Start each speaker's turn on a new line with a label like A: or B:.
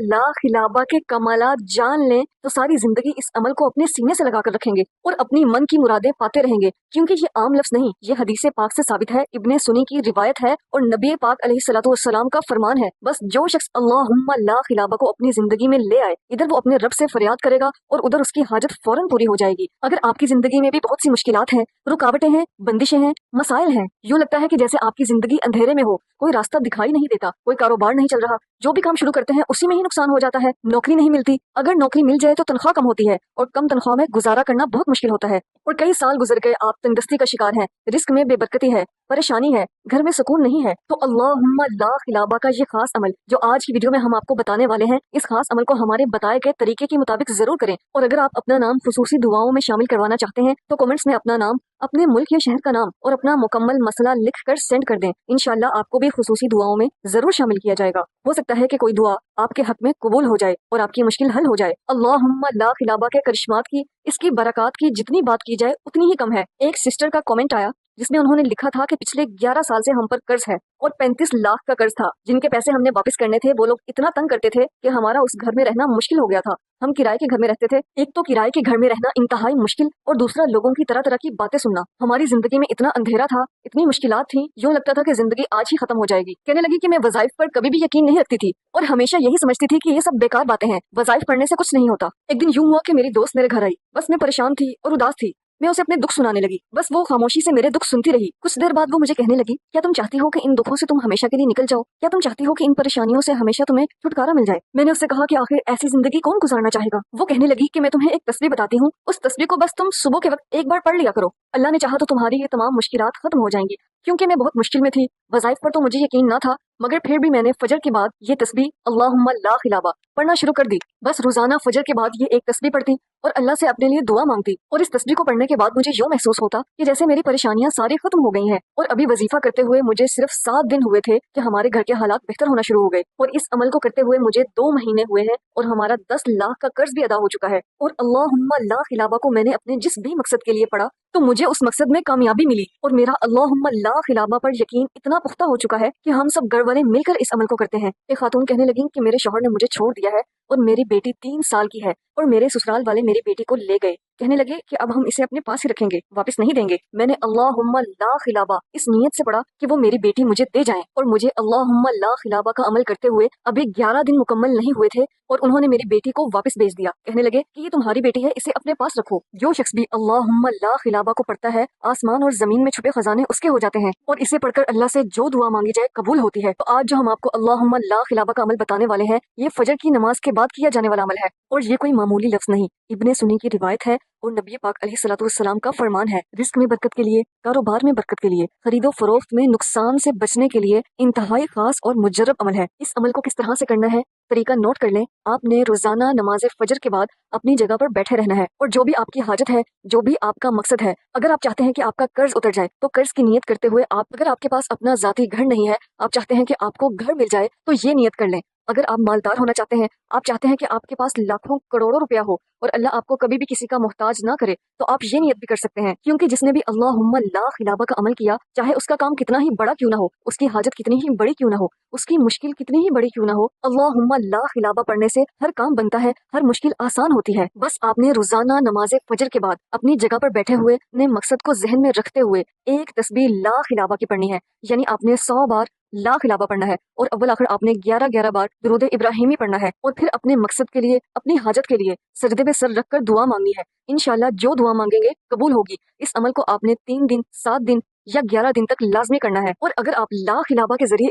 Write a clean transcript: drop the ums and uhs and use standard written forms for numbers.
A: ला खिलाबा के कमालात जान लें तो सारी जिंदगी इस अमल को अपने सीने से लगा कर रखेंगे और अपनी मन की मुरादें पाते रहेंगे, क्योंकि ये आम लफ्ज नहीं, ये हदीस पाक से साबित है, इब्ने सुनी की रिवायत है और नबी पाक अलैहिस्सलातु वस्सलाम का फरमान है। बस जो शख्स अल्लाहुम्मा ला खिलाबा को अपनी जिंदगी में ले आए, इधर वो अपने रब से फरियाद करेगा और उधर उसकी हाजत फौरन पूरी हो जाएगी। अगर आपकी जिंदगी में भी बहुत सी मुश्किलात हैं, रुकावटें हैं, बंदिशें हैं, मसाइल हैं, यूं लगता है कि जैसे आपकी जिंदगी अंधेरे में हो, कोई रास्ता दिखाई नहीं देता, कोई कारोबार नहीं चल रहा, जो भी काम शुरू करते हैं उसी में ही नुकसान हो जाता है, नौकरी नहीं मिलती, अगर नौकरी मिल जाए तो तनख्वाह कम होती है और कम तनख्वाह में गुजारा करना बहुत मुश्किल होता है, और कई साल गुजर गए आप तंगदस्ती का शिकार हैं, रिस्क में बेबरकती है, परेशानी है, घर में सुकून नहीं है, तो अल्लाहुम्मा ला खिलाबा का ये खास अमल जो आज की वीडियो में हम आपको बताने वाले हैं, इस खास अमल को हमारे बताए गए तरीके के मुताबिक जरूर करें। और अगर आप अपना नाम खुसूसी दुआओं में शामिल करवाना चाहते हैं तो कमेंट्स में अपना नाम, अपने मुल्क या शहर का नाम और अपना मुकम्मल मसला लिख कर सेंड कर दें। इंशाल्लाह आपको भी खुसूसी दुआओं में जरूर शामिल किया जाएगा। हो सकता है कि कोई दुआ आपके हक में कबूल हो जाए और आपकी मुश्किल हल हो जाए। अल्लाहुम्मा ला खिलाबा के करिश्मात की, इसकी बरकत की जितनी बात की जाए उतनी ही कम है। एक सिस्टर का कमेंट आया जिसमें उन्होंने लिखा था कि पिछले 11 साल से हम पर कर्ज है और 35 लाख का कर्ज था, जिनके पैसे हमने वापस करने थे। वो लोग इतना तंग करते थे कि हमारा उस घर में रहना मुश्किल हो गया था। हम किराए के घर में रहते थे। एक तो किराए के घर में रहना इंतहाई मुश्किल और दूसरा लोगों की तरह तरह की बातें सुनना। हमारी जिंदगी में इतना अंधेरा था, इतनी मुश्किलात थी, यूं लगता था कि जिंदगी आज ही खत्म हो जाएगी। कहने लगी कि मैं वज़ाइफ पर कभी भी यकीन नहीं रखती थी और हमेशा यही समझती थी कि ये सब बेकार बातें हैं, वज़ाइफ पढ़ने से कुछ नहीं होता। एक दिन यूं हुआ कि मेरी दोस्त मेरे घर आई। बस मैं परेशान थी और उदास थी। मैं उसे अपने दुख सुनाने लगी। बस वो खामोशी से मेरे दुख सुनती रही। कुछ देर बाद वो मुझे कहने लगी, क्या तुम चाहती हो कि इन दुखों से तुम हमेशा के लिए निकल जाओ? क्या तुम चाहती हो कि इन परेशानियों से हमेशा तुम्हें छुटकारा मिल जाए? मैंने उससे कहा कि आखिर ऐसी जिंदगी कौन गुजारना चाहेगा। वो कहने लगी कि मैं तुम्हें एक तस्बीह बताती हूँ, उस तस्बीह को बस तुम सुबह के वक्त एक बार पढ़ लिया करो। अल्लाह ने चाहा तो तुम्हारी ये तमाम मुश्किलात खत्म हो जाएंगी। क्योंकि मैं बहुत मुश्किल में थी, वज़ाइफ पर तो मुझे यकीन ना था, मगर फिर भी मैंने फजर के बाद ये तस्बीह अल्लाहुम्मा ला खिलाबा पढ़ना शुरू कर दी। बस रोजाना फजर के बाद ये एक तस्बीह पढ़ती और अल्लाह से अपने लिए दुआ मांगती। और इस तस्बीह को पढ़ने के बाद मुझे यूं महसूस होता कि जैसे मेरी परेशानियां सारी खत्म हो गई हैं। और अभी वजीफा करते हुए मुझे सिर्फ 7 दिन हुए थे कि हमारे घर के हालात बेहतर होना शुरू हो गए। और इस अमल को करते हुए मुझे 2 महीने हुए हैं और हमारा 10 लाख का कर्ज भी अदा हो चुका है। और अल्लाहुम्मा ला खिलाबा को मैंने अपने जिस भी मकसद के लिए पढ़ा तो मुझे उस मकसद में कामयाबी मिली। और मेरा अल्लाहुम्मा ला खिलाबा पर यकीन इतना पुख्ता हो चुका है कि हम सब घर वाले मिलकर इस अमल को करते हैं। एक खातून कहने लगी कि मेरे शौहर ने मुझे छोड़ दिया है और मेरी बेटी 3 साल की है और मेरे ससुराल वाले मेरी बेटी को ले गए। कहने लगे कि अब हम इसे अपने पास ही रखेंगे, वापस नहीं देंगे। मैंने अल्लाहुम्मा ला खिलाबा इस नीयत से पढ़ा कि वो मेरी बेटी मुझे दे जाएं। और मुझे अल्लाहुम्मा ला खिलाबा का अमल करते हुए अभी 11 दिन मुकम्मल नहीं हुए थे और उन्होंने मेरी बेटी को वापस भेज दिया। कहने लगे कि ये तुम्हारी बेटी है, इसे अपने पास रखो। जो शख्स भी अल्लाहुम्मा ला खिलाबा को पढ़ता है, आसमान और जमीन में छुपे खजाने उसके हो जाते हैं और इसे पढ़कर अल्लाह से जो दुआ मांगी जाए कबूल होती है। तो आज जो हम आपको अल्लाहुम्मा ला खिलाबा का अमल बताने वाले हैं, ये फजर की नमाज के बाद किया जाने वाला अमल है और ये कोई मामूली लफ्ज नहीं, इब्ने सुनी की रिवायत है और नबी पाक अलैहिस्सलातु वस्सलाम का फरमान है। रिस्क में बरकत के लिए, कारोबार में बरकत के लिए, खरीदो फरोख्त में नुकसान से बचने के लिए इंतहाई खास और मुजर्रब अमल है। इस अमल को किस तरह से करना है, तरीका नोट कर लें। आपने रोजाना नमाज फजर के बाद अपनी जगह पर बैठे रहना है और जो भी आपकी हाजत है, जो भी आपका मकसद है, अगर आप चाहते हैं कि आपका कर्ज उतर जाए तो कर्ज की नियत करते हुए अगर आपके पास अपना जाती घर नहीं है, आप चाहते हैं कि आपको घर मिल जाए, तो ये नियत कर लें। अगर आप मालदार होना चाहते हैं, आप चाहते हैं कि आपके पास लाखों करोड़ों रुपया हो और अल्लाह आपको कभी भी किसी का मोहताज ना करे, तो आप ये नियत भी कर सकते हैं। क्योंकि जिसने भी अल्लाहुम्मा ला खिलाबा का अमल किया, चाहे उसका काम कितना ही बड़ा क्यों ना हो, उसकी हाजत कितनी ही बड़ी क्यों ना हो, उसकी मुश्किल कितनी ही बड़ी क्यों ना हो, अल्लाहुम्मा ला खिलाबा पढ़ने से हर काम बनता है, हर मुश्किल आसान होती है। बस आपने रोजाना नमाज फजर के बाद अपनी जगह पर बैठे हुए अपने मकसद को जहन में रखते हुए एक तस्बीह ला खिलाबा की पढ़नी है। यानी आपने 100 बार ला खिलाबा पढ़ना है और अव्वल आखिर आपने 11-11 बार दुरूद इब्राहिमी पढ़ना है और फिर अपने मकसद के लिए, अपनी हाजत के लिए सजदे पे सर रखकर दुआ मांगनी है। इंशाल्लाह जो दुआ मांगेंगे कबूल होगी। इस अमल को आपने 3 दिन, 7 दिन या 11 दिन तक लाजमी करना है। और अगर आप ला खिलाबा के जरिए